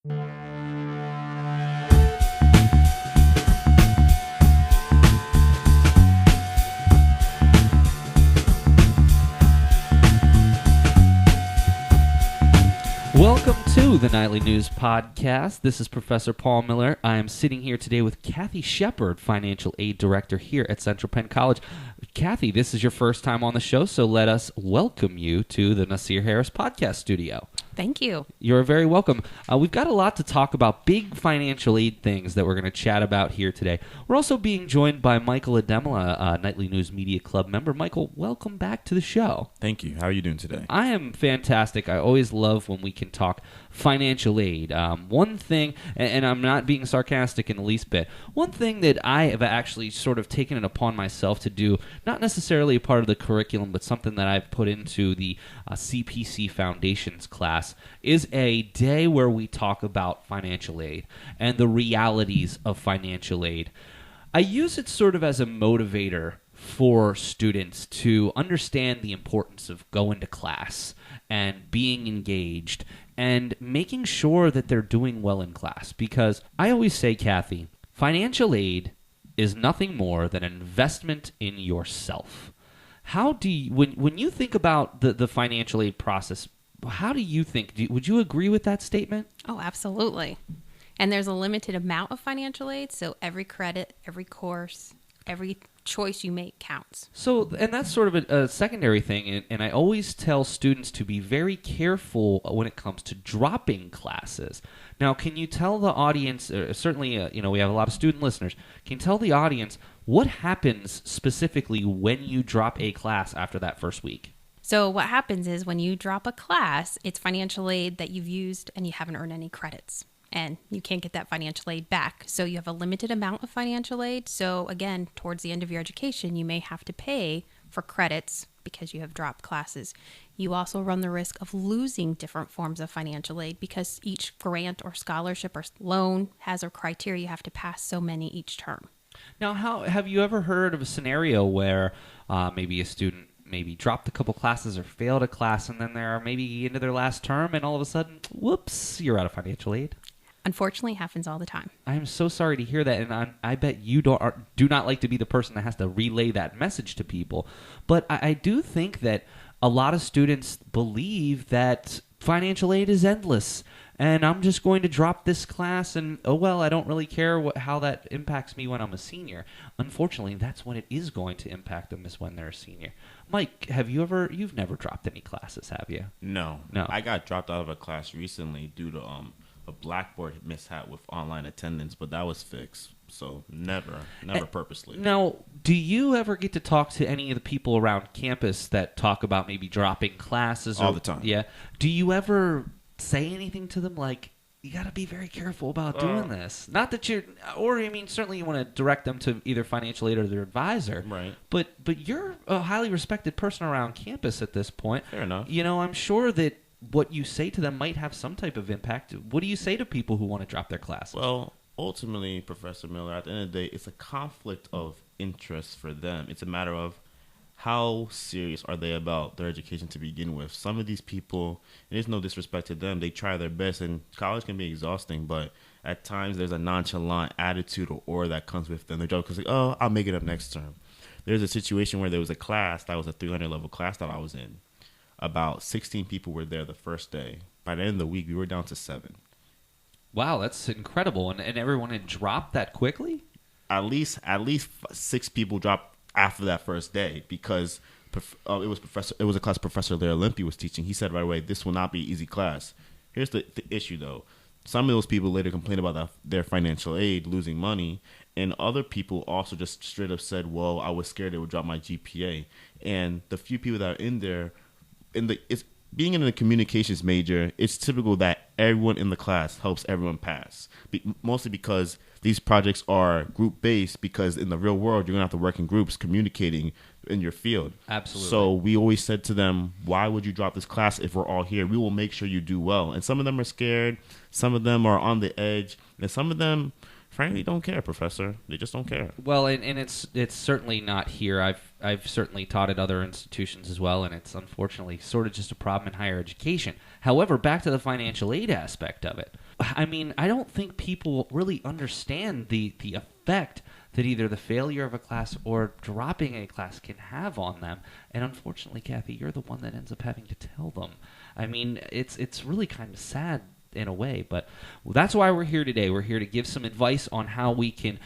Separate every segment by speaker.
Speaker 1: Welcome to the Nightly News Podcast. This is Professor Paul Miller. I am sitting here today with Kathy Shepard, Financial Aid Director here at Central Penn College. Kathy, this is your first time on the show, so let us welcome you to the Nasir Harris Podcast Studio.
Speaker 2: Thank you.
Speaker 1: You're very welcome. We've got a lot to talk about, big financial aid things that we're going to chat about here today. We're also being joined by Michael Ademola, Nightly News Media Club member. Michael, welcome back to the show.
Speaker 3: Thank you. How are you doing today?
Speaker 1: I am fantastic. I always love when we can talk financial aid. One thing, and I'm not being sarcastic in the least bit, one thing that I have actually sort of taken it upon myself to do, not necessarily a part of the curriculum, but something that I've put into the CPC Foundations class, is a day where we talk about financial aid and the realities of financial aid. I use it sort of as a motivator for students to understand the importance of going to class and being engaged and making sure that they're doing well in class. Because I always say, Kathy, financial aid is nothing more than an investment in yourself. How do you, when you think about the financial aid process, how do you think? Would you agree with that statement?
Speaker 2: Oh, absolutely. And there's a limited amount of financial aid, so every credit, every course, every choice you make counts.
Speaker 1: So, and that's sort of a secondary thing, and I always tell students to be very careful when it comes to dropping classes. Now, can you tell the audience, certainly, we have a lot of student listeners, can you tell the audience what happens specifically when you drop a class after that first week?
Speaker 2: So what happens is when you drop a class, it's financial aid that you've used and you haven't earned any credits. And you can't get that financial aid back. So you have a limited amount of financial aid. So again, towards the end of your education, you may have to pay for credits because you have dropped classes. You also run the risk of losing different forms of financial aid because each grant or scholarship or loan has a criteria. You have to pass so many each term.
Speaker 1: Now, have you ever heard of a scenario where maybe a student maybe dropped a couple classes or failed a class, and then they're maybe into their last term, and all of a sudden, whoops, you're out of financial aid?
Speaker 2: Unfortunately, it happens all the time.
Speaker 1: I'm so sorry to hear that, and I bet you do not like to be the person that has to relay that message to people. But I do think that a lot of students believe that financial aid is endless, and I'm just going to drop this class, and oh well, I don't really care how that impacts me when I'm a senior. Unfortunately, that's when it is going to impact them, is when they're a senior. Mike, you've never dropped any classes, have you?
Speaker 3: No. I got dropped out of a class recently due to a Blackboard mishap with online attendance, but that was fixed. So never purposely.
Speaker 1: Now, do you ever get to talk to any of the people around campus that talk about maybe dropping classes?
Speaker 3: All the time.
Speaker 1: Yeah. Do you ever say anything to them like, you got to be very careful about doing this? Not that certainly you want to direct them to either financial aid or their advisor.
Speaker 3: Right.
Speaker 1: But you're a highly respected person around campus at this point.
Speaker 3: Fair enough.
Speaker 1: I'm sure that what you say to them might have some type of impact. What do you say to people who want to drop their classes?
Speaker 3: Well, ultimately, Professor Miller, at the end of the day, it's a conflict of interest for them. It's a matter of how serious are they about their education to begin with. Some of these people, and there's no disrespect to them, they try their best, and college can be exhausting, but at times there's a nonchalant attitude or aura that comes with them. They're just like, oh, I'll make it up next term. There's a situation where there was a class, that was a 300 level class that I was in. About 16 people were there the first day. By the end of the week, we were down to 7.
Speaker 1: Wow, that's incredible. And everyone had dropped that quickly?
Speaker 3: At least 6 people dropped after that first day because it was a class Professor Larry Olympy was teaching. He said right away, this will not be an easy class. Here's the issue, though. Some of those people later complained about their financial aid, losing money, and other people also just straight up said, well, I was scared it would drop my GPA. And the few people that are in there, being in a communications major, it's typical that everyone in the class helps everyone pass. Mostly because these projects are group-based, because in the real world, you're going to have to work in groups communicating in your field.
Speaker 1: Absolutely.
Speaker 3: So we always said to them, why would you drop this class if we're all here? We will make sure you do well. And some of them are scared. Some of them are on the edge. And some of them, frankly, don't care, Professor. They just don't care.
Speaker 1: Well, and it's certainly not here. I've certainly taught at other institutions as well, and it's unfortunately sort of just a problem in higher education. However, back to the financial aid aspect of it. I mean, I don't think people really understand the effect that either the failure of a class or dropping a class can have on them. And unfortunately, Kathy, you're the one that ends up having to tell them. I mean, it's really kind of sad in a way, but that's why we're here today. We're here to give some advice on how we can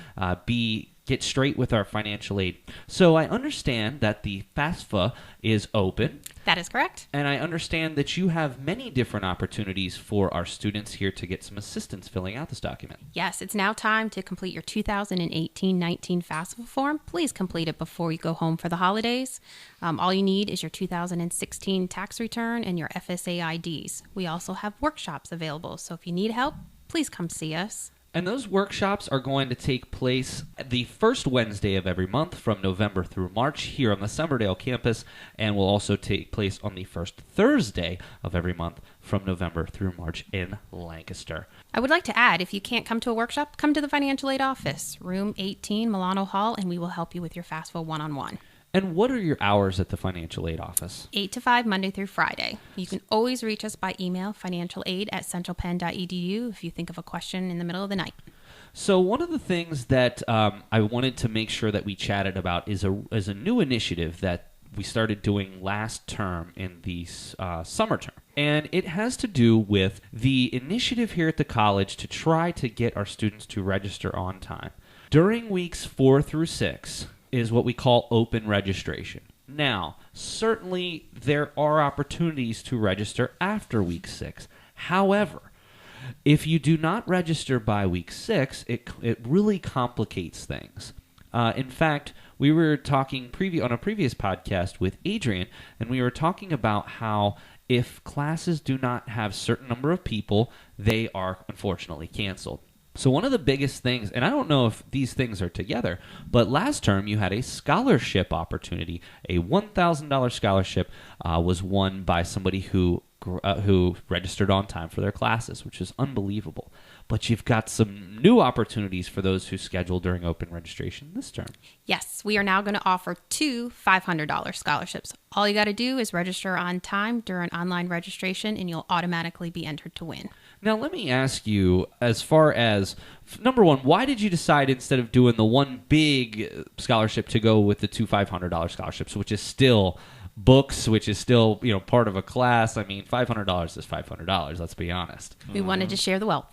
Speaker 1: get straight with our financial aid. So I understand that the FAFSA is open.
Speaker 2: That is correct.
Speaker 1: And I understand that you have many different opportunities for our students here to get some assistance filling out this document.
Speaker 2: Yes, it's now time to complete your 2018-19 FAFSA form. Please complete it before you go home for the holidays. All you need is your 2016 tax return and your FSA IDs. We also have workshops available, so if you need help, please come see us.
Speaker 1: And those workshops are going to take place the first Wednesday of every month from November through March here on the Summerdale campus, and will also take place on the first Thursday of every month from November through March in Lancaster.
Speaker 2: I would like to add, if you can't come to a workshop, come to the financial aid office, room 18, Milano Hall, and we will help you with your FAFSA one-on-one.
Speaker 1: And what are your hours at the financial aid office?
Speaker 2: 8 to 5, Monday through Friday. You can always reach us by email, financialaid@centralpenn.edu, if you think of a question in the middle of the night.
Speaker 1: So one of the things that I wanted to make sure that we chatted about is a new initiative that we started doing last term in the summer term. And it has to do with the initiative here at the college to try to get our students to register on time. During weeks 4 through 6, is what we call open registration. Now, certainly there are opportunities to register after week 6. However, if you do not register by week 6, it really complicates things. In fact, we were talking on a previous podcast with Adrian, and we were talking about how if classes do not have a certain number of people, they are unfortunately canceled. So one of the biggest things, and I don't know if these things are together, but last term you had a scholarship opportunity. A $1,000 scholarship was won by somebody who registered on time for their classes, which is unbelievable. But you've got some new opportunities for those who schedule during open registration this term.
Speaker 2: Yes, we are now going to offer 2 $500 scholarships. All you got to do is register on time during online registration, and you'll automatically be entered to win.
Speaker 1: Now, let me ask you, as far as, number one, why did you decide instead of doing the one big scholarship to go with the 2 $500 scholarships, which is still books, which is still, part of a class? I mean, $500 is $500, let's be honest.
Speaker 2: We wanted to share the wealth.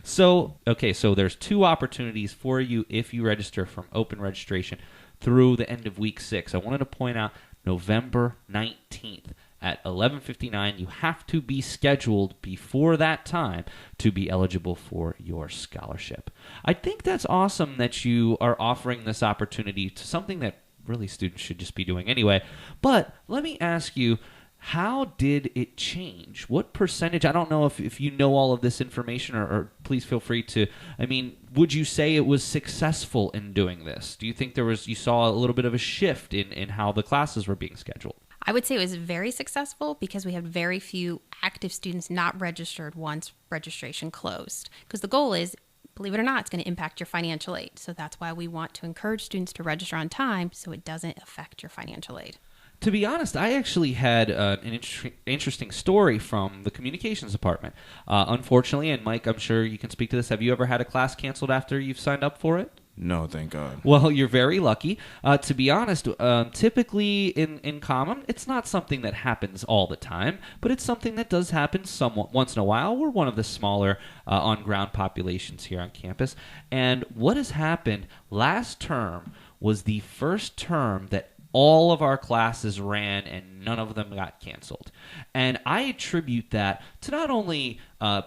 Speaker 1: So there's 2 opportunities for you if you register from open registration through the end of week 6. I wanted to point out November 19th. At 11:59, you have to be scheduled before that time to be eligible for your scholarship. I think that's awesome that you are offering this opportunity to something that really students should just be doing anyway. But let me ask you, how did it change? What percentage? I don't know if you know all of this information, or please feel free to. I mean, would you say it was successful in doing this? Do you think you saw a little bit of a shift in how the classes were being scheduled?
Speaker 2: I would say it was very successful because we had very few active students not registered once registration closed. Because the goal is, believe it or not, it's going to impact your financial aid. So that's why we want to encourage students to register on time so it doesn't affect your financial aid.
Speaker 1: To be honest, I actually had an interesting story from the communications department. Unfortunately, and Mike, I'm sure you can speak to this, have you ever had a class canceled after you've signed up for it?
Speaker 3: No, thank God.
Speaker 1: Well, you're very lucky. To be honest, typically in common, it's not something that happens all the time, but it's something that does happen somewhat once in a while. We're one of the smaller on-ground populations here on campus. And what has happened last term was the first term that all of our classes ran and none of them got canceled. And I attribute that to not only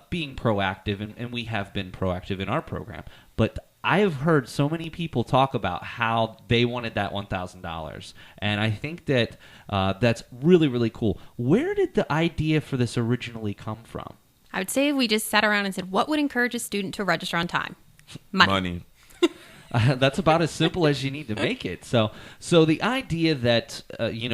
Speaker 1: being proactive, and we have been proactive in our program, but I have heard so many people talk about how they wanted that $1,000, and I think that that's really, really cool. Where did the idea for this originally come from?
Speaker 2: I would say we just sat around and said, what would encourage a student to register on time? Money.
Speaker 1: That's about as simple as you need to make it. So the idea that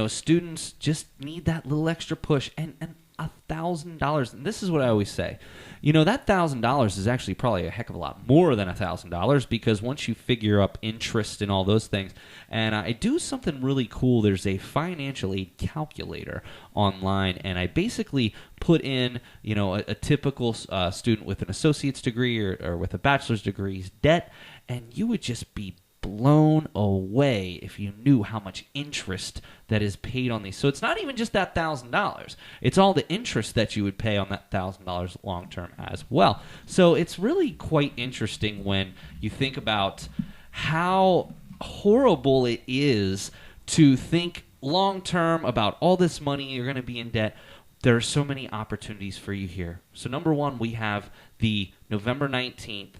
Speaker 1: students just need that little extra push, and $1,000. And this is what I always say. That $1,000 is actually probably a heck of a lot more than $1,000 because once you figure up interest and all those things, and I do something really cool. There's a financial aid calculator online, and I basically put in, a typical student with an associate's degree or with a bachelor's degree's debt, and you would just be blown away if you knew how much interest that is paid on these. So it's not even just that $1,000. It's all the interest that you would pay on that $1,000 long term as well. So it's really quite interesting when you think about how horrible it is to think long term about all this money you're going to be in debt. There are so many opportunities for you here. So number one, we have the November 19th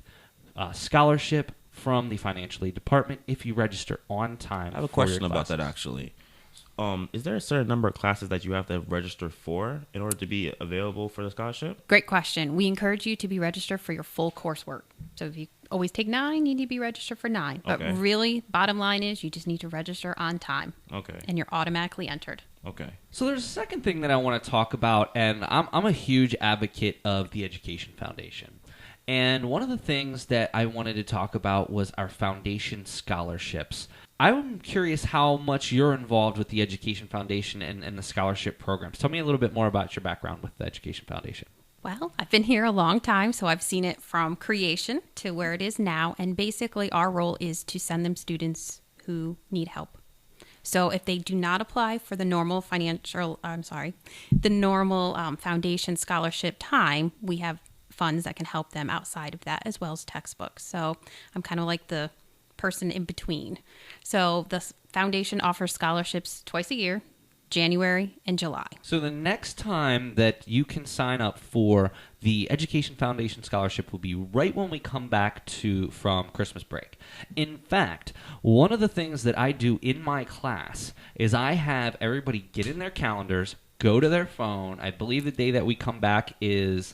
Speaker 1: scholarship from the financial aid department if you register on time.
Speaker 3: I have a question about that, actually. Is there a certain number of classes that you have to register for in order to be available for the scholarship?
Speaker 2: Great question. We encourage you to be registered for your full coursework. So if you always take 9, you need to be registered for 9. But really, bottom line is you just need to register on time.
Speaker 3: Okay.
Speaker 2: And you're automatically entered.
Speaker 3: Okay.
Speaker 1: So there's a second thing that I want to talk about, and I'm a huge advocate of the Education Foundation. And one of the things that I wanted to talk about was our foundation scholarships. I'm curious how much you're involved with the Education Foundation and the scholarship programs. Tell me a little bit more about your background with the Education Foundation.
Speaker 2: Well, I've been here a long time, so I've seen it from creation to where it is now. And basically, our role is to send them students who need help. So if they do not apply for the normal foundation scholarship time, we have funds that can help them outside of that, as well as textbooks. So I'm kind of like the person in between. So the foundation offers scholarships twice a year, January and July.
Speaker 1: So the next time that you can sign up for the Education Foundation Scholarship will be right when we come back from Christmas break. In fact, one of the things that I do in my class is I have everybody get in their calendars, go to their phone. I believe the day that we come back is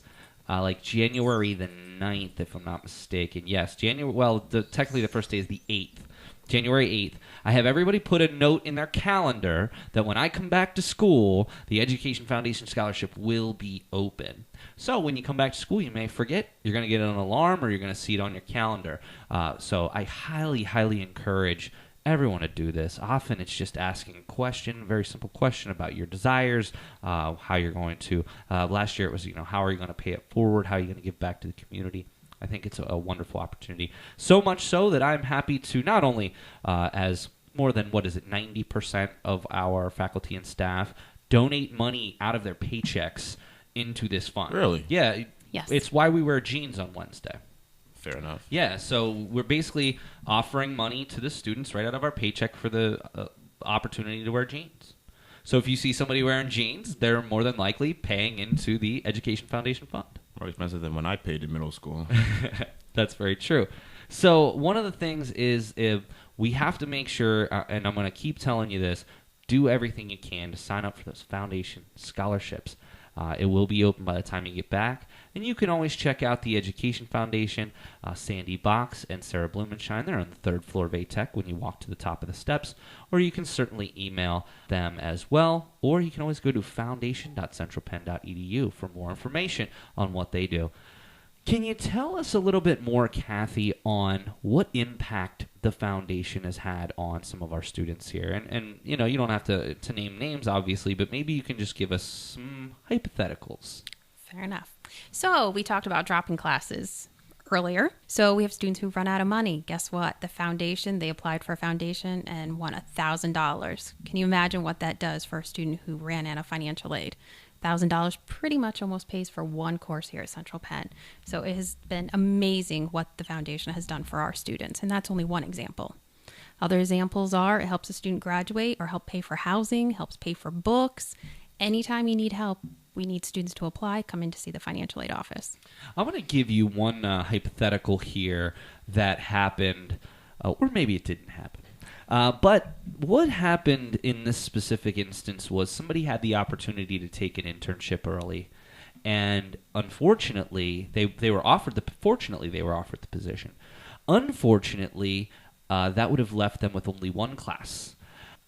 Speaker 1: January the 9th, if I'm not mistaken. Yes, technically the first day is the 8th. January 8th. I have everybody put a note in their calendar that when I come back to school, the Education Foundation Scholarship will be open. So when you come back to school, you may forget. You're going to get an alarm or you're going to see it on your calendar. So I highly, highly encourage everyone to do this. Often it's just asking a question, a very simple question about your desires, how you're going to. Last year it was, how are you going to pay it forward? How are you going to give back to the community? I think it's a wonderful opportunity. So much so that I'm happy to not only, as more than, 90% of our faculty and staff donate money out of their paychecks into this fund.
Speaker 3: Really?
Speaker 1: Yeah.
Speaker 2: Yes.
Speaker 1: It's why we wear jeans on Wednesday.
Speaker 3: Fair enough.
Speaker 1: Yeah, so we're basically offering money to the students right out of our paycheck for the opportunity to wear jeans. So if you see somebody wearing jeans, they're more than likely paying into the Education Foundation Fund.
Speaker 3: More expensive than when I paid in middle school.
Speaker 1: That's very true. So one of the things is we have to make sure, and I'm going to keep telling you this, do everything you can to sign up for those foundation scholarships. It will be open by the time you get back. And you can always check out the Education Foundation, Sandy Box and Sarah Blumenshine. They're on the 3rd floor of ATEC when you walk to the top of the steps. Or you can certainly email them as well. Or you can always go to foundation.centralpenn.edu for more information on what they do. Can you tell us a little bit more, Kathy, on what impact the foundation has had on some of our students here? And you don't have to name names, obviously, but maybe you can just give us some hypotheticals.
Speaker 2: Fair enough. So we talked about dropping classes earlier. So we have students who run out of money. Guess what? The foundation, they applied for a foundation and won $1,000. Can you imagine what that does for a student who ran out of financial aid? $1,000 pretty much almost pays for one course here at Central Penn. So it has been amazing what the foundation has done for our students. And that's only one example. Other examples are it helps a student graduate or help pay for housing, helps pay for books. Anytime you need help, we need students to apply, come in to see the financial aid office.
Speaker 1: I'm going to give you one hypothetical here that happened, or maybe it didn't happen. But what happened in this specific instance was somebody had the opportunity to take an internship early, and unfortunately, they were offered the position. Unfortunately, that would have left them with only one class.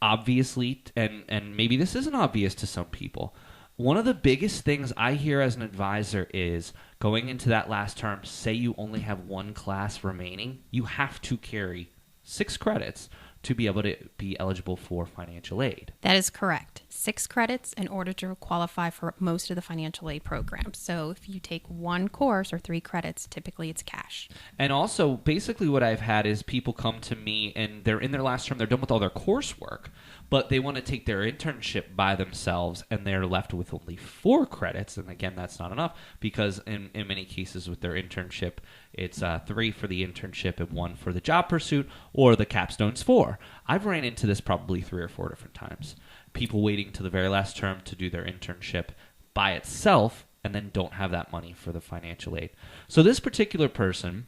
Speaker 1: Obviously, and maybe this isn't obvious to some people, One of the biggest things I hear as an advisor is going into that last term, say you only have one class remaining, you have to carry 6 credits to be able to be eligible for financial aid.
Speaker 2: That is correct. 6 credits in order to qualify for most of the financial aid programs. So if you take one course or 3 credits, typically it's cash.
Speaker 1: And also, basically what I've had is people come to me and they're in their last term, they're done with all their coursework, but they want to take their internship by themselves and they're left with only 4 credits. And again, that's not enough because in many cases with their internship, it's 3 for the internship and 1 for the job pursuit, or the capstone's 4. I've ran into this probably 3 or 4 different times. People waiting to the very last term to do their internship by itself and then don't have that money for the financial aid. So this particular person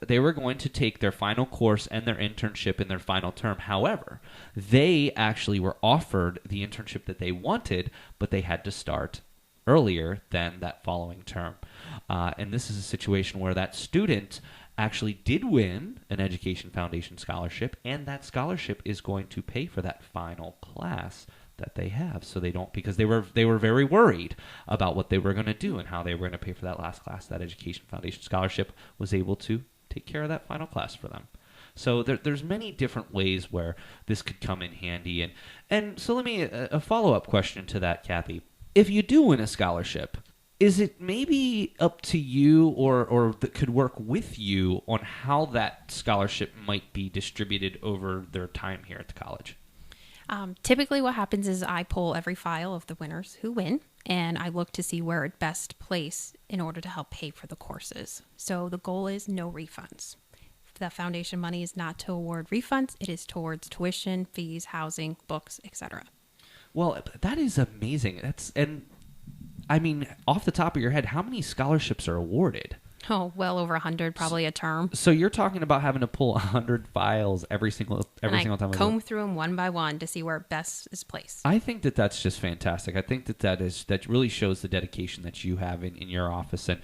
Speaker 1: they were going to take their final course and their internship in their final term. However, they actually were offered the internship that they wanted, but they had to start earlier than that following term. And this is a situation where that student actually did win an Education Foundation scholarship, and that scholarship is going to pay for that final class that they have. So they don't, because they were very worried about what they were going to do and how they were going to pay for that last class. That Education Foundation scholarship was able to take care of that final class for them. So there's many different ways where this could come in handy. And so let me, a follow-up question to that, Kathy. If you do win a scholarship, is it maybe up to you or that could work with you on how that scholarship might be distributed over their time here at the college?
Speaker 2: Typically what happens is I pull every file of the winners who win, and I look to see where it best place in order to help pay for the courses. So the goal is no refunds. The foundation money is not to award refunds. It is towards tuition, fees, housing, books, etc.
Speaker 1: Well, that is amazing. I mean, off the top of your head, how many scholarships are awarded?
Speaker 2: Oh, well over 100, probably a term.
Speaker 1: So you're talking about having to pull 100 files every single time.
Speaker 2: I comb through them one by one to see where best is placed.
Speaker 1: I think that that's just fantastic. I think that really shows the dedication that you have in your office, and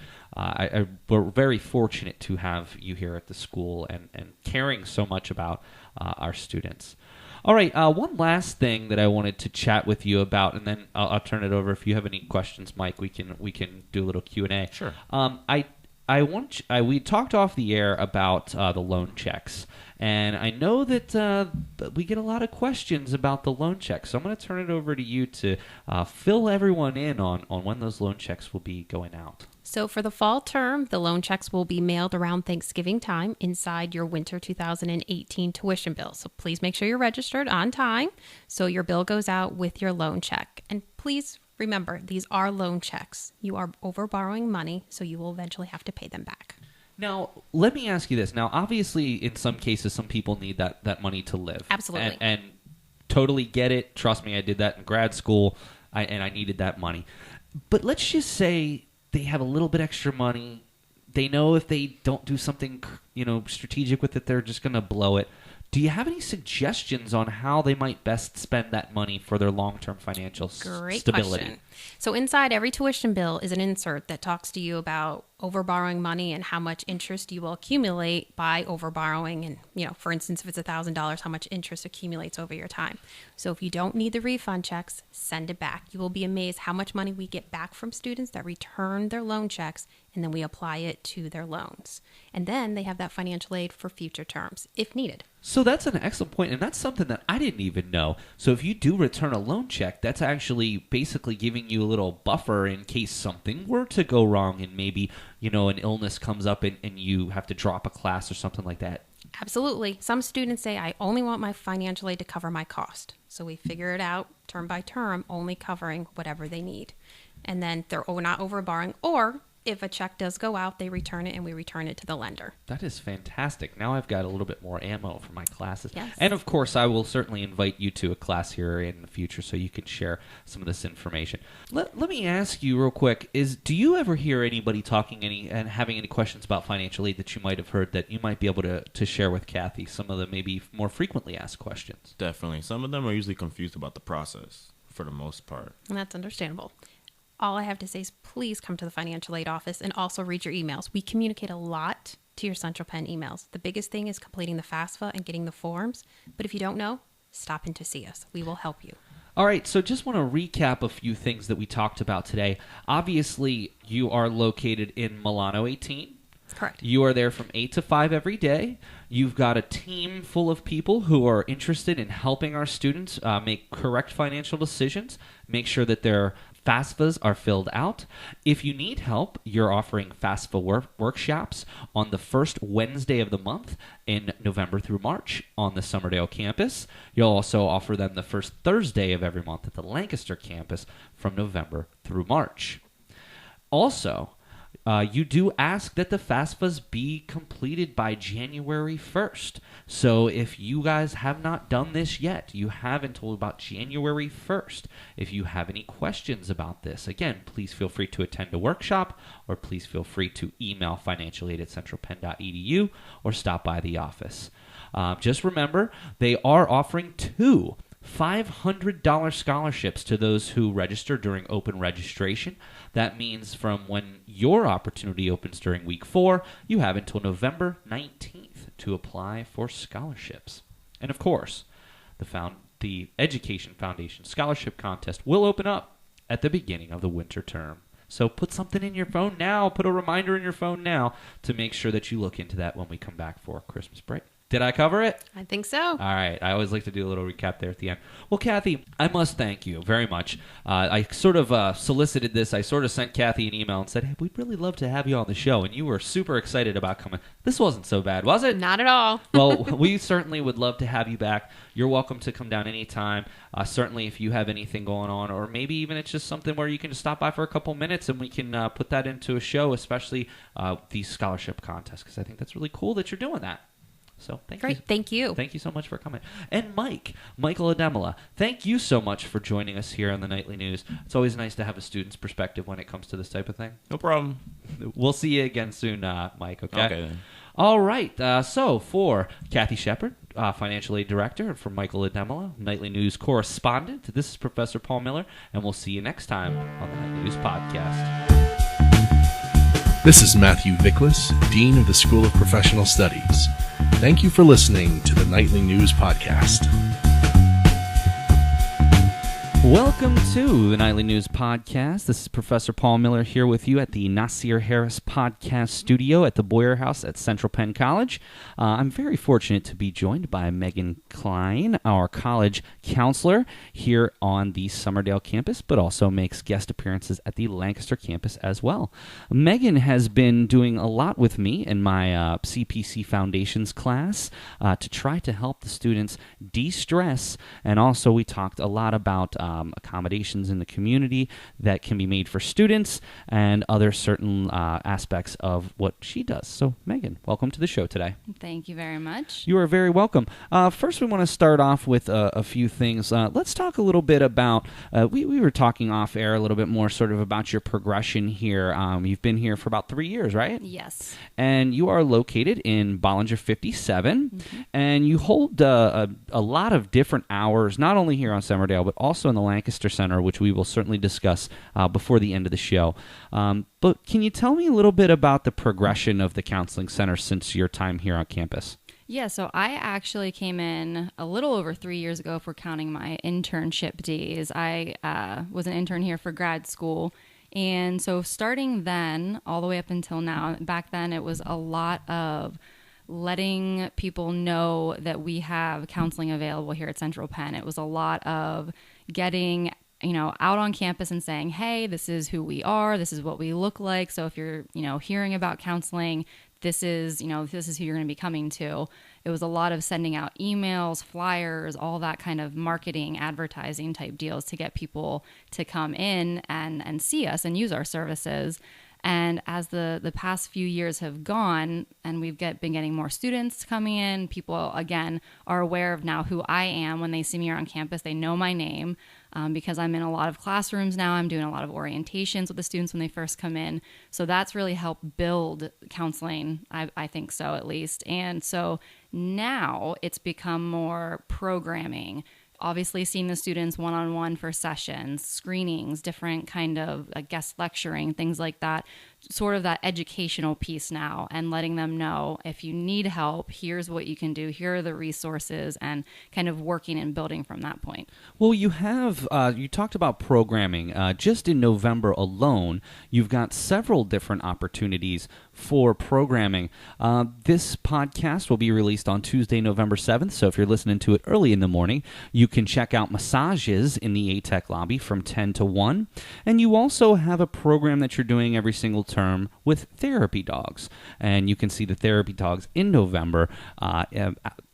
Speaker 1: we're very fortunate to have you here at the school and caring so much about our students. All right, one last thing that I wanted to chat with you about, and then I'll turn it over. If you have any questions, Mike, we can do a little Q&A.
Speaker 3: Sure.
Speaker 1: We talked off the air about the loan checks, and I know that we get a lot of questions about the loan checks. So I'm going to turn it over to you to fill everyone in on when those loan checks will be going out.
Speaker 2: So for the fall term, the loan checks will be mailed around Thanksgiving time inside your winter 2018 tuition bill. So please make sure you're registered on time so your bill goes out with your loan check. And please remember, these are loan checks. You are over borrowing money, so you will eventually have to pay them back.
Speaker 1: Now, let me ask you this. Now, obviously, in some cases, some people need that money to live.
Speaker 2: Absolutely.
Speaker 1: And totally get it. Trust me, I did that in grad school, and I needed that money. But let's just say they have a little bit extra money. They know if they don't do something, strategic with it, they're just going to blow it. Do you have any suggestions on how they might best spend that money for their long-term financial
Speaker 2: Great
Speaker 1: stability?
Speaker 2: Question. So inside every tuition bill is an insert that talks to you about overborrowing money and how much interest you will accumulate by overborrowing. And, for instance, if it's $1,000, how much interest accumulates over your time. So if you don't need the refund checks, send it back. You will be amazed how much money we get back from students that return their loan checks, and then we apply it to their loans. And then they have that financial aid for future terms if needed.
Speaker 1: So that's an excellent point, and that's something that I didn't even know. So if you do return a loan check, that's actually basically giving you a little buffer in case something were to go wrong and maybe, an illness comes up and you have to drop a class or something like that.
Speaker 2: Absolutely. Some students say, I only want my financial aid to cover my cost. So we figure it out term by term, only covering whatever they need. And then they're not overborrowing, or if a check does go out, they return it and we return it to the lender.
Speaker 1: That is fantastic. Now I've got a little bit more ammo for my classes.
Speaker 2: Yes.
Speaker 1: And of course, I will certainly invite you to a class here in the future so you can share some of this information. Let me ask you real quick, do you ever hear anybody talking and having any questions about financial aid that you might have heard that you might be able to share with Kathy? Some of the maybe more frequently asked questions.
Speaker 3: Definitely. Some of them are usually confused about the process for the most part.
Speaker 2: And that's understandable. All I have to say is please come to the financial aid office and also read your emails. We communicate a lot to your Central Penn emails. The biggest thing is completing the FAFSA and getting the forms. But if you don't know, stop in to see us. We will help you.
Speaker 1: All right, so just want to recap a few things that we talked about today. Obviously, you are located in Milano 18.
Speaker 2: Correct.
Speaker 1: You are there from 8 to 5 every day. You've got a team full of people who are interested in helping our students make correct financial decisions, make sure that their FAFSAs are filled out. If you need help, you're offering FAFSA workshops on the first Wednesday of the month in November through March on the Somerdale campus. You'll also offer them the first Thursday of every month at the Lancaster campus from November through March. Also, you do ask that the FAFSAs be completed by January 1st. So if you guys have not done this yet, you have until about January 1st. If you have any questions about this, again, please feel free to attend a workshop, or please feel free to email financialaid@centralpenn.edu or stop by the office. Just remember, they are offering 2 $500 scholarships to those who register during open registration. That means from when your opportunity opens during week 4, you have until November 19th to apply for scholarships. And of course, the Education Foundation Scholarship Contest will open up at the beginning of the winter term. So put something in your phone now, put a reminder in your phone now to make sure that you look into that when we come back for Christmas break. Did I cover it?
Speaker 2: I think so.
Speaker 1: All right. I always like to do a little recap there at the end. Well, Kathy, I must thank you very much. I sort of solicited this. I sort of sent Kathy an email and said, hey, we'd really love to have you on the show. And you were super excited about coming. This wasn't so bad, was it?
Speaker 2: Not at all.
Speaker 1: Well, we certainly would love to have you back. You're welcome to come down anytime. Certainly if you have anything going on, or maybe even it's just something where you can just stop by for a couple minutes and we can put that into a show, especially the scholarship contest, because I think that's really cool that you're doing that. So thank you.
Speaker 2: Thank you.
Speaker 1: Thank you so much for coming. And Michael Ademola, thank you so much for joining us here on the Nightly News. It's always nice to have a student's perspective when it comes to this type of thing.
Speaker 3: No problem.
Speaker 1: We'll see you again soon, Mike, okay?
Speaker 3: Okay, then.
Speaker 1: All right. So for Kathy Shepard, Financial Aid Director, and for Michael Ademola, Nightly News Correspondent, this is Professor Paul Miller, and we'll see you next time on the Nightly News Podcast.
Speaker 4: This is Matthew Vicklis, Dean of the School of Professional Studies. Thank you for listening to the Nightly News Podcast.
Speaker 1: Welcome to the Nightly News Podcast. This is Professor Paul Miller here with you at the Nasir Harris Podcast Studio at the Boyer House at Central Penn College. I'm very fortunate to be joined by Megan Cline, our college counselor here on the Somerdale campus, but also makes guest appearances at the Lancaster campus as well. Megan has been doing a lot with me in my CPC Foundations class to try to help the students de-stress, and also we talked a lot about accommodations in the community that can be made for students and other certain aspects of what she does. So, Megan, welcome to the show today.
Speaker 5: Thank you very much.
Speaker 1: You are very welcome. First, we want to start off with a few things. Let's talk a little bit about, we were talking off air a little bit more sort of about your progression here. You've been here for about 3 years, right?
Speaker 5: Yes.
Speaker 1: And you are located in Bollinger 57, and you hold a lot of different hours, not only here on Somerdale, but also in the Lancaster Center, which we will certainly discuss before the end of the show. But can you tell me a little bit about the progression of the Counseling Center since your time here on campus?
Speaker 5: Yeah, so I actually came in a little over 3 years ago, if we're counting my internship days. I was an intern here for grad school. And so starting then, all the way up until now, back then it was a lot of letting people know that we have counseling available here at Central Penn. It was a lot of getting out on campus and saying, hey, this is who we are, this is what we look like. So if you're, hearing about counseling, this is who you're going to be coming to. It was a lot of sending out emails, flyers, all that kind of marketing, advertising type deals to get people to come in and see us and use our services. And as the past few years have gone and we've been getting more students coming in, people, again, are aware of now who I am. When they see me here on campus, they know my name because I'm in a lot of classrooms now. I'm doing a lot of orientations with the students when they first come in. So that's really helped build counseling, I think so at least. And so now it's become more programming. Obviously seeing the students one-on-one for sessions, screenings, different kind of guest lecturing, things like that. sort of that educational piece now and letting them know if you need help, here's what you can do, here are the resources, and kind of working and building from that point.
Speaker 1: Well, you have, you talked about programming. Just in November alone, you've got several different opportunities for programming. This podcast will be released on Tuesday, November 7th, so if you're listening to it early in the morning, you can check out massages in the ATEC lobby from 10 to 1. And you also have a program that you're doing every single term with therapy dogs. And you can see the therapy dogs in November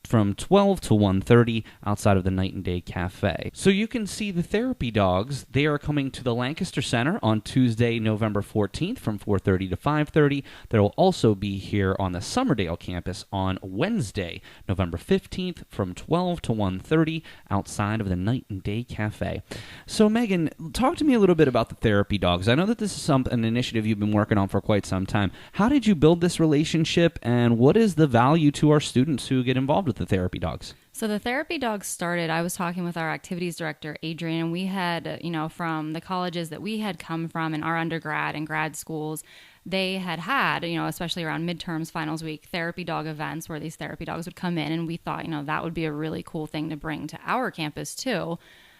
Speaker 1: from 12 to 1:30 outside of the Night and Day Cafe. So you can see the therapy dogs. They are coming to the Lancaster Center on Tuesday, November 14th from 4:30 to 5:30. They will also be here on the Summerdale campus on Wednesday, November 15th from 12 to 1:30 outside of the Night and Day Cafe. So Megan, talk to me a little bit about the therapy dogs. I know that this is an initiative you've been working on for quite some time. How did you build this relationship, and what is the value to our students who get involved with the therapy dogs?
Speaker 5: So the therapy dogs started, I was talking with our activities director, Adrian, and we had, from the colleges that we had come from in our undergrad and grad schools, they had, especially around midterms, finals week, therapy dog events where these therapy dogs would come in, and we thought, that would be a really cool thing to bring to our campus too.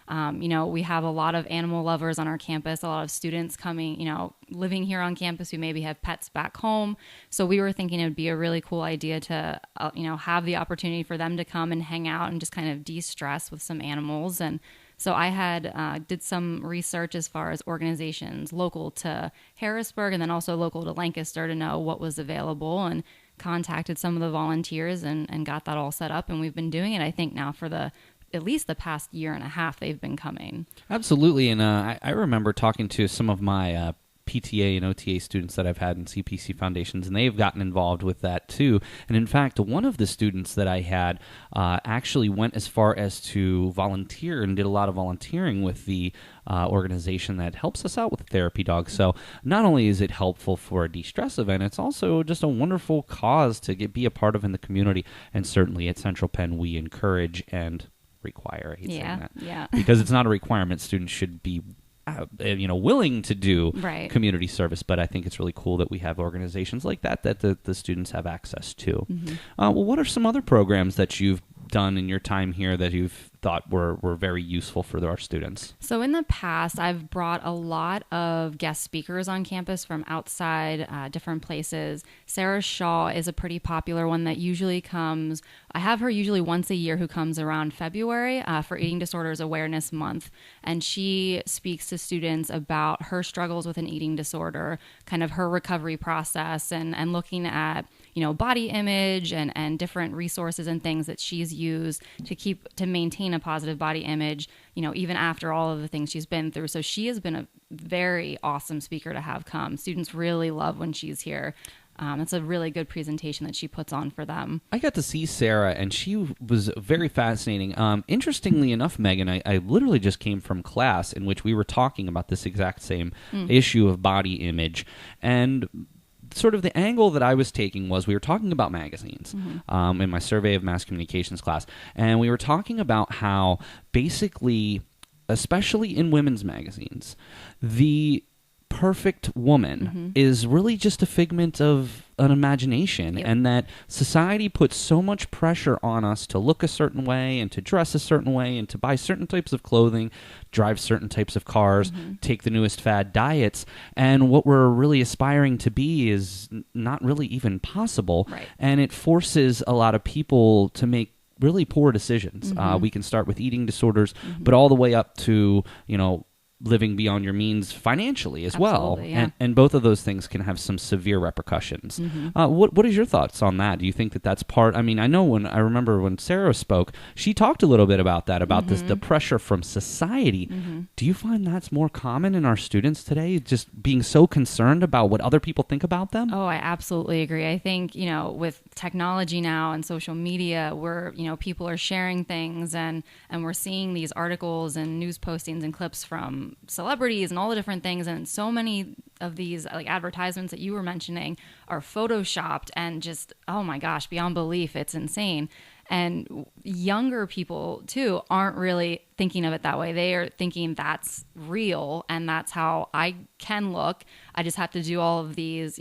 Speaker 5: We have a lot of animal lovers on our campus, a lot of students coming, living here on campus who maybe have pets back home. So we were thinking it would be a really cool idea to, have the opportunity for them to come and hang out and just kind of de-stress with some animals. And so I had did some research as far as organizations local to Harrisburg and then also local to Lancaster to know what was available, and contacted some of the volunteers and got that all set up. And we've been doing it, I think, now for at least the past year and a half they've been coming. Absolutely.
Speaker 1: And I remember talking to some of my PTA and OTA students that I've had in CPC Foundations, and they've gotten involved with that too. And in fact, one of the students that I had actually went as far as to volunteer and did a lot of volunteering with the organization that helps us out with the therapy dog. So not only is it helpful for a de-stress event, it's also just a wonderful cause to be a part of in the community. And certainly at Central Penn, we encourage and require. I hate saying that.
Speaker 5: Yeah.
Speaker 1: Because it's not a requirement. Students should be willing to do
Speaker 5: right.
Speaker 1: community service, but I think it's really cool that we have organizations like that the students have access to.
Speaker 5: Mm-hmm.
Speaker 1: Well, what are some other programs that you've done in your time here that you've thought were very useful for our students?
Speaker 5: So in the past, I've brought a lot of guest speakers on campus from outside different places. Sarah Shaw is a pretty popular one that usually comes. I have her usually once a year, who comes around February for Eating Disorders Awareness Month. And she speaks to students about her struggles with an eating disorder, kind of her recovery process, and looking at body image and different resources and things that she's used to maintain a positive body image, even after all of the things she's been through. So she has been a very awesome speaker to have come. Students really love when she's here. It's a really good presentation that she puts on for them.
Speaker 1: I got to see Sarah, and she was very fascinating. Interestingly enough, Megan, I literally just came from class in which we were talking about this exact same issue of body image. And sort of the angle that I was taking was we were talking about magazines in my survey of mass communications class, and we were talking about how basically, especially in women's magazines, the perfect woman is really just a figment of an imagination, and that society puts so much pressure on us to look a certain way and to dress a certain way and to buy certain types of clothing, drive certain types of cars, take the newest fad diets, and what we're really aspiring to be is not really even possible.
Speaker 5: Right.
Speaker 1: And it forces a lot of people to make really poor decisions. We can start with eating disorders, but all the way up to, living beyond your means financially as well.
Speaker 5: Yeah.
Speaker 1: And both of those things can have some severe repercussions. What is your thoughts on that? Do you think that that's part? I mean, I remember when Sarah spoke, she talked a little bit about that, about the pressure from society. Do you find that's more common in our students today, just being so concerned about what other people think about them?
Speaker 5: Oh, I absolutely agree. I think, with technology now and social media, people are sharing things and we're seeing these articles and news postings and clips from celebrities and all the different things, and so many of these like advertisements that you were mentioning are photoshopped and just, oh my gosh, beyond belief. It's insane. And younger people too aren't really thinking of it that way. They are thinking that's real and that's how I can look. I just have to do all of these,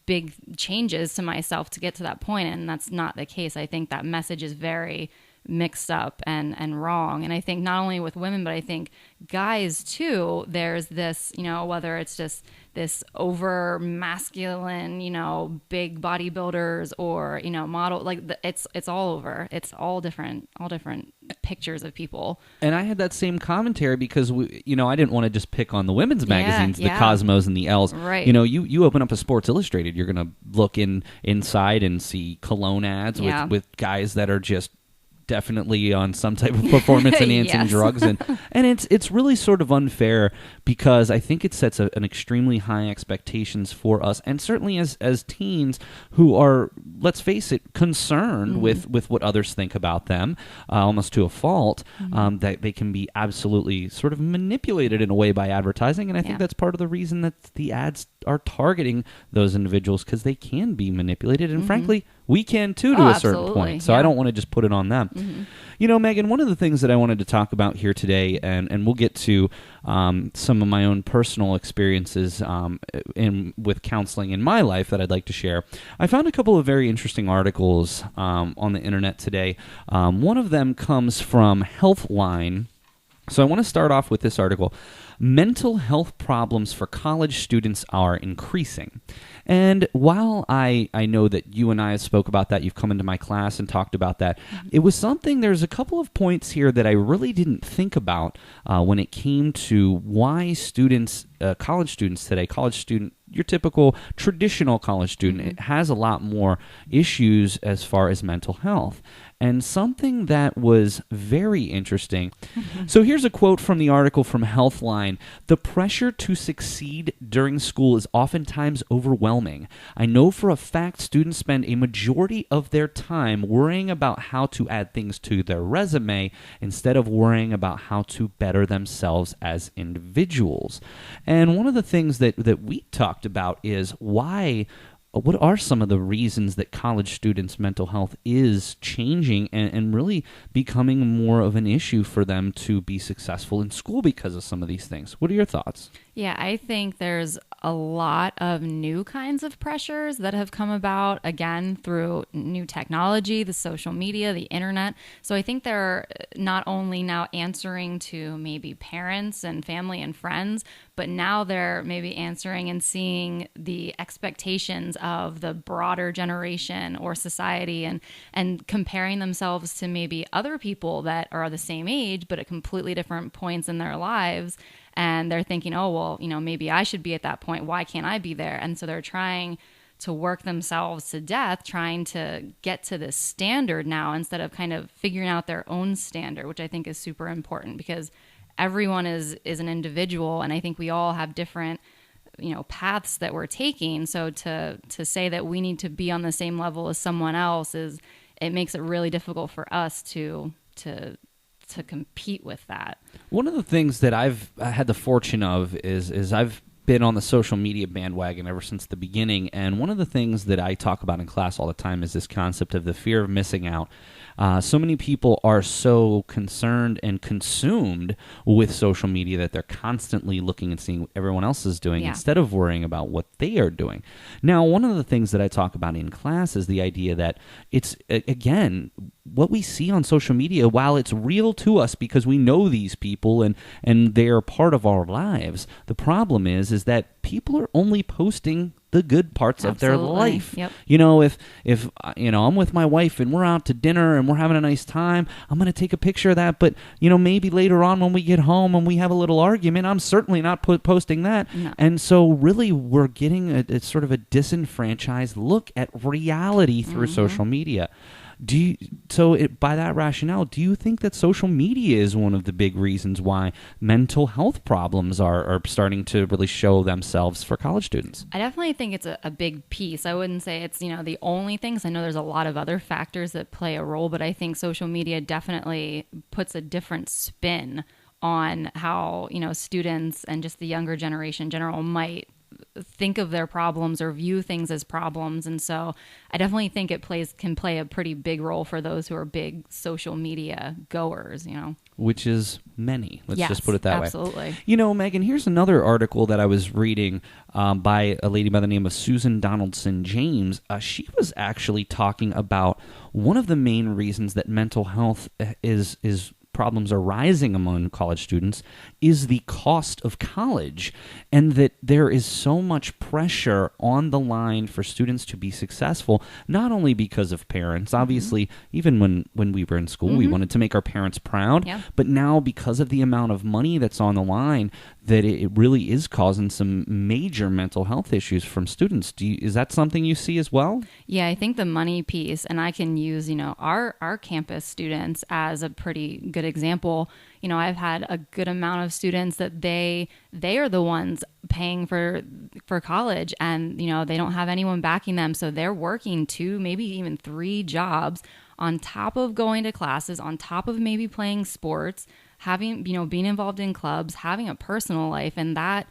Speaker 5: big changes to myself to get to that point. And that's not the case. I think that message is very mixed up and wrong. And I think not only with women, but I think guys too, there's this, whether it's just this over masculine, big bodybuilders or, model, like it's all over. It's all different pictures of people.
Speaker 1: And I had that same commentary because I didn't want to just pick on the women's magazines, the Cosmos and the L's.
Speaker 5: Right.
Speaker 1: You open up a Sports Illustrated, you're going to look inside and see cologne ads with guys that are just definitely on some type of performance enhancing drugs, and it's really sort of unfair because I think it sets an extremely high expectations for us, and certainly as teens who are, let's face it, concerned with what others think about them, almost to a fault, that they can be absolutely sort of manipulated in a way by advertising, and I think that's part of the reason that the ads are targeting those individuals, because they can be manipulated, and frankly, we can too to a certain point. So I don't want to just put it on them. Megan, one of the things that I wanted to talk about here today, and we'll get to some of my own personal experiences with counseling in my life that I'd like to share. I found a couple of very interesting articles on the internet today. One of them comes from Healthline. So I want to start off with this article. Mental health problems for college students are increasing. And while I know that you and I spoke about that, you've come into my class and talked about that, it was something, there's a couple of points here that I really didn't think about when it came to why students, college students today, your typical traditional college student, it has a lot more issues as far as mental health. And something that was very interesting. So here's a quote from the article from Healthline. The pressure to succeed during school is oftentimes overwhelming. I know for a fact students spend a majority of their time worrying about how to add things to their resume instead of worrying about how to better themselves as individuals. And one of the things that we talked about is what are some of the reasons that college students' mental health is changing and really becoming more of an issue for them to be successful in school because of some of these things? What are your thoughts?
Speaker 5: Yeah, I think there's a lot of new kinds of pressures that have come about, again, through new technology, the social media, the internet. So I think they're not only now answering to maybe parents and family and friends, but now they're maybe answering and seeing the expectations of the broader generation or society and comparing themselves to maybe other people that are the same age, but at completely different points in their lives. And they're thinking, oh, well, maybe I should be at that point. Why can't I be there? And so they're trying to work themselves to death, trying to get to this standard now instead of kind of figuring out their own standard, which I think is super important because everyone is an individual. And I think we all have different, paths that we're taking. So to say that we need to be on the same level as someone else it makes it really difficult for us to compete with that.
Speaker 1: One of the things that I've had the fortune of is I've been on the social media bandwagon ever since the beginning, and one of the things that I talk about in class all the time is this concept of the fear of missing out. So many people are so concerned and consumed with social media that they're constantly looking and seeing what everyone else is doing instead of worrying about what they are doing. Now, one of the things that I talk about in class is the idea that it's, again, what we see on social media, while it's real to us because we know these people and they're part of our lives, the problem is that people are only posting the good parts of their life.
Speaker 5: Yep.
Speaker 1: If I'm with my wife and we're out to dinner and we're having a nice time, I'm going to take a picture of that. But, maybe later on when we get home and we have a little argument, I'm certainly not posting that.
Speaker 5: No.
Speaker 1: And so really we're getting a sort of a disenfranchised look at reality through social media. By that rationale, do you think that social media is one of the big reasons why mental health problems are starting to really show themselves for college students?
Speaker 5: I definitely think it's a big piece. I wouldn't say it's, the only things. I know there's a lot of other factors that play a role, but I think social media definitely puts a different spin on how, students and just the younger generation in general might think of their problems or view things as problems. And so I definitely think it can play a pretty big role for those who are big social media goers,
Speaker 1: Which is many. Let's
Speaker 5: Yes,
Speaker 1: just put it that way.
Speaker 5: absolutely.
Speaker 1: Megan, here's another article that I was reading by a lady by the name of Susan Donaldson James. She was actually talking about one of the main reasons that mental health is problems are rising among college students is the cost of college, and that there is so much pressure on the line for students to be successful, not only because of parents. Obviously, even when we were in school, we wanted to make our parents proud,
Speaker 5: Yeah.
Speaker 1: but now because of the amount of money that's on the line, that it really is causing some major mental health issues from students. Is that something you see as well?
Speaker 5: Yeah, I think the money piece, and I can use, our campus students as a pretty good example. I've had a good amount of students that they are the ones paying for college, and they don't have anyone backing them, so they're working 2, maybe even 3 jobs on top of going to classes, on top of maybe playing sports, having being involved in clubs, having a personal life, and that.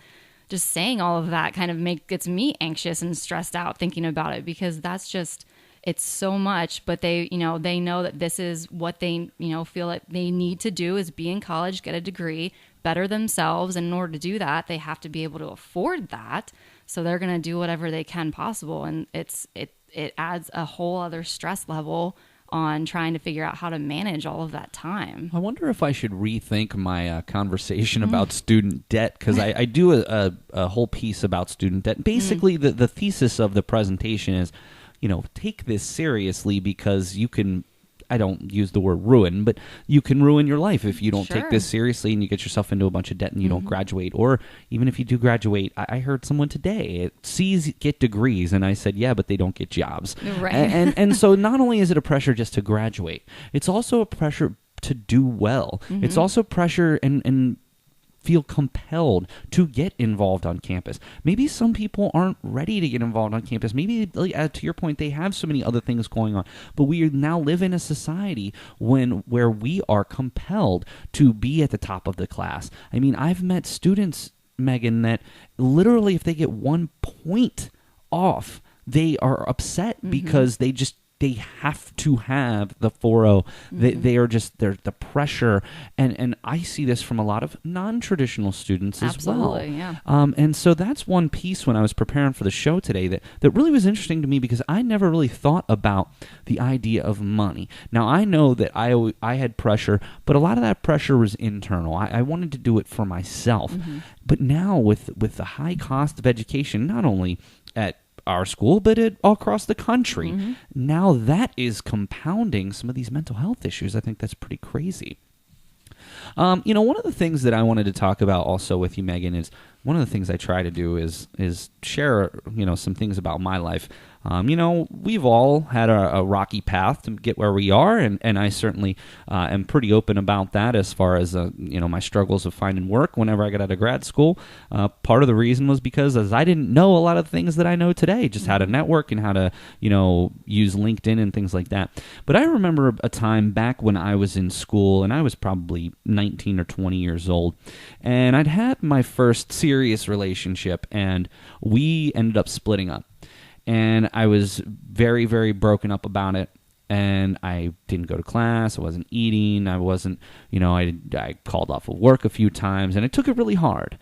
Speaker 5: Just saying all of that kind of gets me anxious and stressed out thinking about it, because that's just, it's so much. But they know that this is what they, feel like they need to do, is be in college, get a degree, better themselves. And in order to do that, they have to be able to afford that. So they're going to do whatever they can possible. And it adds a whole other stress level on trying to figure out how to manage all of that time.
Speaker 1: I wonder if I should rethink my conversation about student debt, because I do a whole piece about student debt. Basically, the thesis of the presentation is, take this seriously, because you can, I don't use the word ruin, but you can ruin your life if you don't take
Speaker 5: Sure.
Speaker 1: this seriously and you get yourself into a bunch of debt and you don't graduate. Or even if you do graduate, I heard someone today, C's get degrees, and I said, yeah, but they don't get jobs.
Speaker 5: Right.
Speaker 1: And so not only is it a pressure just to graduate, it's also a pressure to do well. It's also pressure and feel compelled to get involved on campus. Maybe some people aren't ready to get involved on campus. Maybe, to your point, they have so many other things going on. But we now live in a society where we are compelled to be at the top of the class. I mean, I've met students, Megan, that literally if they get 1 point off, they are upset because they have to have the 4.0. They're the pressure, and I see this from a lot of non-traditional students as well.
Speaker 5: Absolutely, yeah.
Speaker 1: And so that's one piece when I was preparing for the show today that really was interesting to me, because I never really thought about the idea of money. Now, I know that I had pressure, but a lot of that pressure was internal. I wanted to do it for myself. But now with the high cost of education, not only at our school, but all across the country. Now that is compounding some of these mental health issues. I think that's pretty crazy. One of the things that I wanted to talk about also with you, Megan, is one of the things I try to do is share, some things about my life. We've all had a rocky path to get where we are, and I certainly am pretty open about that as far as, my struggles of finding work whenever I got out of grad school. Part of the reason was because as I didn't know a lot of things that I know today, just how to network and how to, use LinkedIn and things like that. But I remember a time back when I was in school, and I was probably 19 or 20 years old, and I'd had my first serious relationship, and we ended up splitting up. And I was very, very broken up about it. And I didn't go to class. I wasn't eating. I wasn't, I called off of work a few times. And it took it really hard.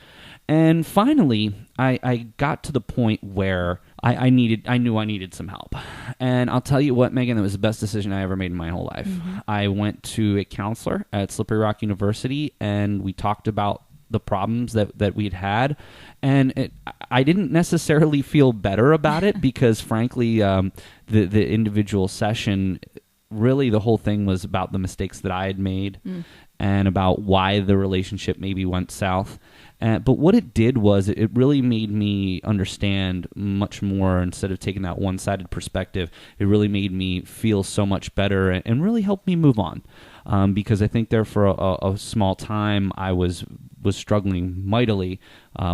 Speaker 1: And finally, I got to the point where I knew I needed some help. And I'll tell you what, Megan, that was the best decision I ever made in my whole life. I went to a counselor at Slippery Rock University, and we talked about the problems that we'd had, and I didn't necessarily feel better about it because, frankly, the individual session, really the whole thing was about the mistakes that I had made and about why the relationship maybe went south. But what it did was it really made me understand much more. Instead of taking that one-sided perspective, it really made me feel so much better and really helped me move on. Because I think there for a small time I was struggling mightily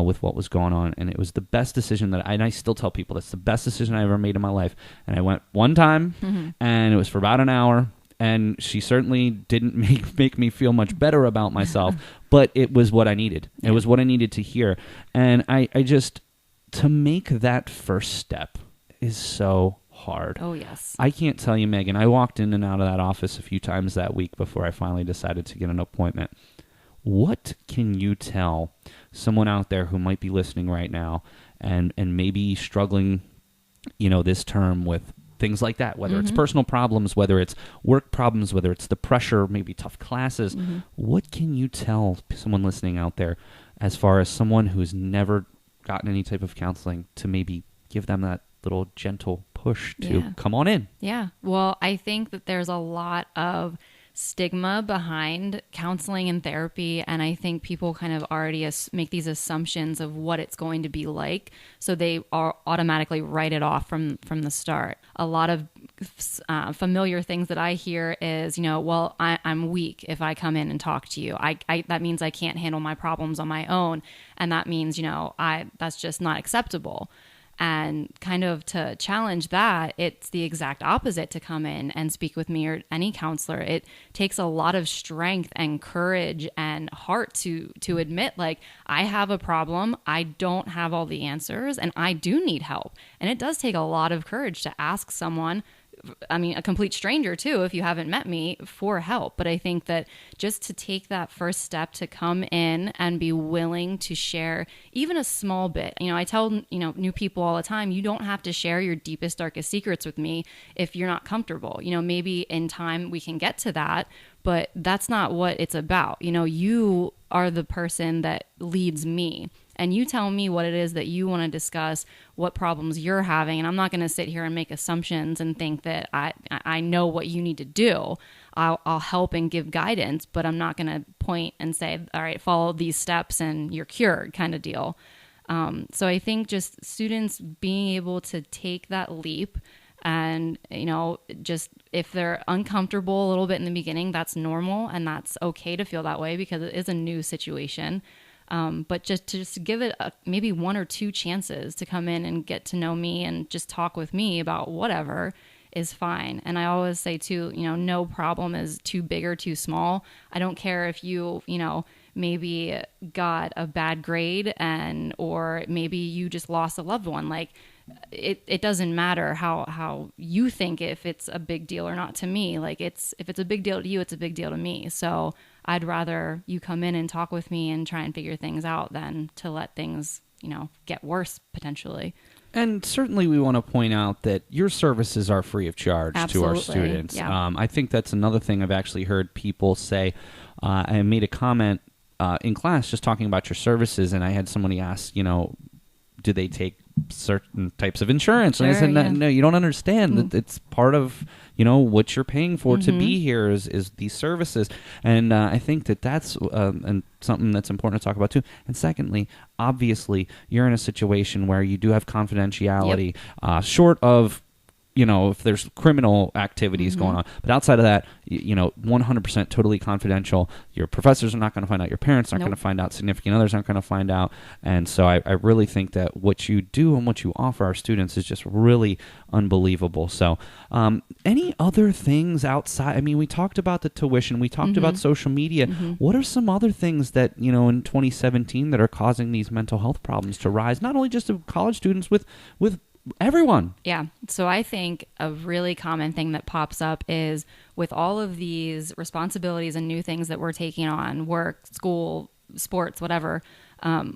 Speaker 1: with what was going on, and it was the best decision and I still tell people that's the best decision I ever made in my life. And I went one time, and it was for about an hour, and she certainly didn't make me feel much better about myself, but it was what I needed. It was what I needed to hear, and I just to make that first step is so hard.
Speaker 5: Oh, yes.
Speaker 1: I can't tell you, Megan, I walked in and out of that office a few times that week before I finally decided to get an appointment. What can you tell someone out there who might be listening right now and maybe struggling, this term with things like that, whether it's personal problems, whether it's work problems, whether it's the pressure, maybe tough classes. What can you tell someone listening out there as far as someone who's never gotten any type of counseling to maybe give them that little gentle push to come on in?
Speaker 5: Yeah. Well, I think that there's a lot of stigma behind counseling and therapy, and I think people kind of already make these assumptions of what it's going to be like, so they are automatically write it off from the start. A lot of familiar things that I hear is, well, I'm weak if I come in and talk to you. That means I can't handle my problems on my own, and that means that's just not acceptable. And kind of to challenge that, it's the exact opposite to come in and speak with me or any counselor. It takes a lot of strength and courage and heart to admit, like, I have a problem, I don't have all the answers, and I do need help. And it does take a lot of courage to ask someone, a complete stranger too, if you haven't met me, for help. But I think that just to take that first step to come in and be willing to share even a small bit. I tell, new people all the time, you don't have to share your deepest, darkest secrets with me if you're not comfortable. Maybe in time we can get to that, but that's not what it's about. You are the person that leads me. And you tell me what it is that you want to discuss, what problems you're having. And I'm not going to sit here and make assumptions and think that I know what you need to do. I'll help and give guidance, but I'm not going to point and say, all right, follow these steps and you're cured kind of deal. So I think just students being able to take that leap and, just if they're uncomfortable a little bit in the beginning, that's normal and that's okay to feel that way because it is a new situation. But just give it maybe one or two chances to come in and get to know me and just talk with me about whatever is fine. And I always say too, no problem is too big or too small. I don't care if you maybe got a bad grade or maybe you just lost a loved one. Like it doesn't matter how you think if it's a big deal or not to me. Like if it's a big deal to you, it's a big deal to me. So I'd rather you come in and talk with me and try and figure things out than to let things, get worse potentially.
Speaker 1: And certainly we want to point out that your services are free of charge to our students.
Speaker 5: Yeah.
Speaker 1: I think that's another thing I've actually heard people say. I made a comment in class just talking about your services, and I had somebody ask, do they take certain types of insurance?
Speaker 5: Sure,
Speaker 1: and I said,
Speaker 5: yeah.
Speaker 1: no, you don't understand that it's part of, what you're paying for to be here is these services. And I think that's and something that's important to talk about too. And secondly, obviously, you're in a situation where you do have confidentiality, short of, if there's criminal activities going on. But outside of that, 100% totally confidential. Your professors are not going to find out. Your parents aren't going to find out. Significant others aren't going to find out. And so I really think that what you do and what you offer our students is just really unbelievable. So any other things outside? We talked about the tuition. We talked about social media. What are some other things that, in 2017 that are causing these mental health problems to rise? Not only just to college students, with everyone.
Speaker 5: Yeah. So I think a really common thing that pops up is with all of these responsibilities and new things that we're taking on, work, school, sports, whatever, a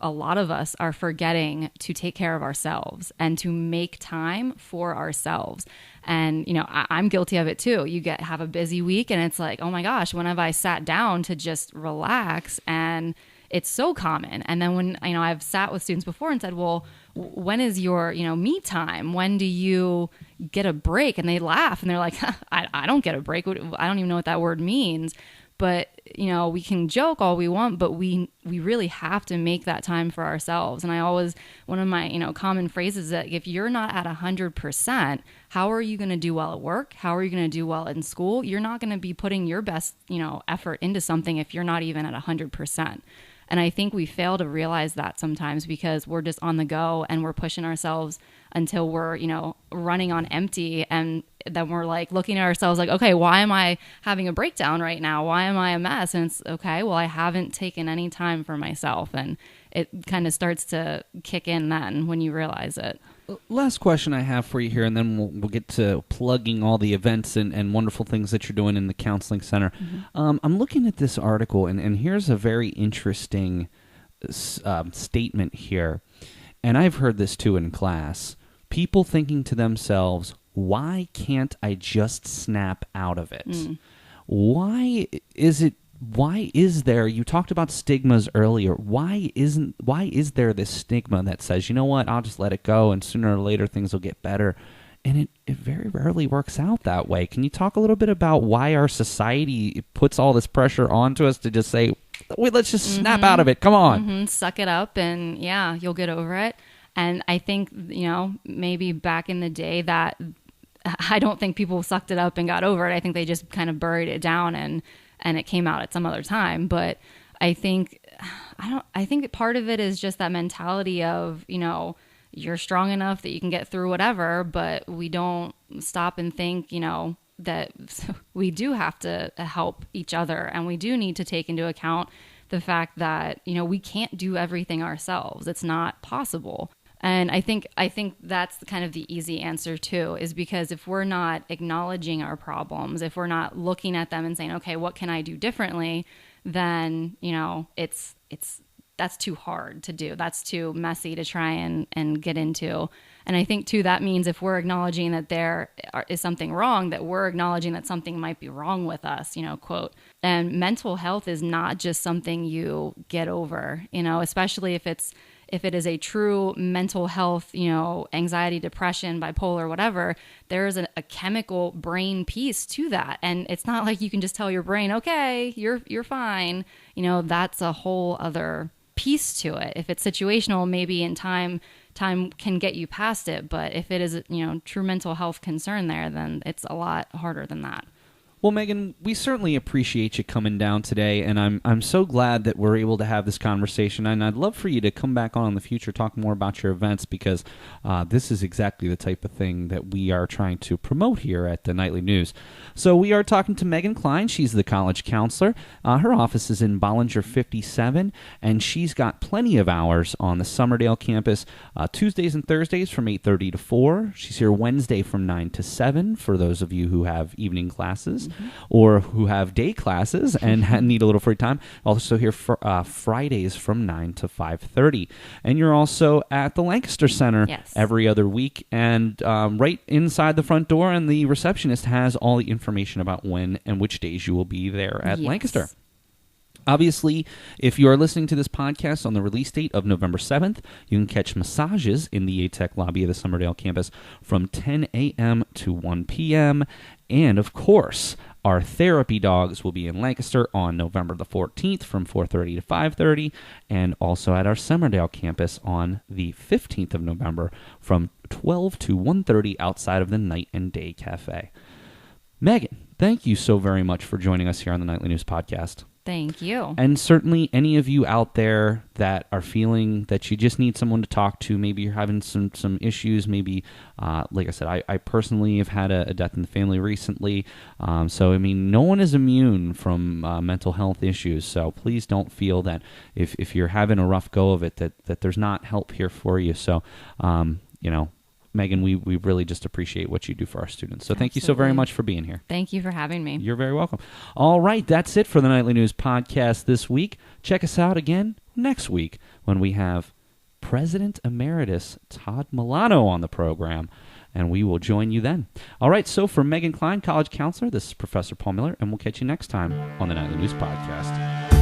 Speaker 5: lot of us are forgetting to take care of ourselves and to make time for ourselves. And, I'm guilty of it too. You have a busy week and it's like, oh my gosh, when have I sat down to just relax? And it's so common. And then when, I've sat with students before and said, well, when is your, me time? When do you get a break? And they laugh and they're like, I don't get a break. I don't even know what that word means. But, we can joke all we want, but we really have to make that time for ourselves. And one of my, common phrases is that if you're not at 100%, how are you going to do well at work? How are you going to do well in school? You're not going to be putting your best, effort into something if you're not even at 100%. And I think we fail to realize that sometimes because we're just on the go and we're pushing ourselves until we're, running on empty. And then we're like looking at ourselves like, okay, why am I having a breakdown right now? Why am I a mess? And it's okay, well, I haven't taken any time for myself. And it kind of starts to kick in then when you realize it.
Speaker 1: Last question I have for you here, and then we'll get to plugging all the events and wonderful things that you're doing in the counseling center. I'm looking at this article, and here's a very interesting statement here. And I've heard this too in class. People thinking to themselves, why can't I just snap out of it? Why is there, you talked about stigmas earlier, why is there this stigma that says, you know what, I'll just let it go and sooner or later things will get better? And it very rarely works out that way. Can you talk a little bit about why our society puts all this pressure onto us to just say, wait, let's just snap out of it, come on.
Speaker 5: Suck it up and yeah, you'll get over it. And I think, maybe back in the day that I don't think people sucked it up and got over it. I think they just kind of buried it down and it came out at some other time. But I think part of it is just that mentality of, you're strong enough that you can get through whatever, but we don't stop and think, that we do have to help each other, and we do need to take into account the fact that, we can't do everything ourselves. It's not possible. And I think that's kind of the easy answer too, is because if we're not acknowledging our problems, if we're not looking at them and saying, okay, what can I do differently? Then, that's too hard to do. That's too messy to try and get into. And I think too, that means if we're acknowledging that there is something wrong, that we're acknowledging that something might be wrong with us, quote. And mental health is not just something you get over, especially if it is a true mental health, anxiety, depression, bipolar, whatever, there is a chemical brain piece to that. And it's not like you can just tell your brain, okay, you're fine. That's a whole other piece to it. If it's situational, maybe in time can get you past it. But if it is, true mental health concern there, then it's a lot harder than that.
Speaker 1: Well, Megan, we certainly appreciate you coming down today, and I'm so glad that we're able to have this conversation, and I'd love for you to come back on in the future, talk more about your events, because this is exactly the type of thing that we are trying to promote here at the Nightly News. So we are talking to Megan Cline. She's the college counselor. Her office is in Bollinger 57, and she's got plenty of hours on the Summerdale campus, Tuesdays and Thursdays from 8:30 to 4. She's here Wednesday from 9 to 7 for those of you who have evening classes. Or who have day classes and need a little free time. Also here for Fridays from 9 to 5:30. And you're also at the Lancaster Center every other week, and right inside the front door, and the receptionist has all the information about when and which days you will be there at Lancaster. Obviously, if you are listening to this podcast on the release date of November 7th, you can catch massages in the ATEC lobby of the Summerdale campus from 10 a.m. to 1 p.m., and, of course, our therapy dogs will be in Lancaster on November the 14th from 4:30 to 5:30, and also at our Summerdale campus on the 15th of November from 12 to 1:30 outside of the Night and Day Cafe. Megan, thank you so very much for joining us here on the Nightly News Podcast.
Speaker 5: Thank you.
Speaker 1: And certainly any of you out there that are feeling that you just need someone to talk to, maybe you're having some issues, maybe, like I said, I personally have had a death in the family recently. So, no one is immune from mental health issues. So please don't feel that if you're having a rough go of it, that there's not help here for you. So, Megan, we really just appreciate what you do for our students. So thank you so very much for being here.
Speaker 5: Thank you for having me.
Speaker 1: You're very welcome. All right, that's it for the Nightly News Podcast this week. Check us out again next week when we have President Emeritus Todd Milano on the program, and we will join you then. All right, so for Megan Cline, College Counselor, this is Professor Paul Miller, and we'll catch you next time on the Nightly News Podcast.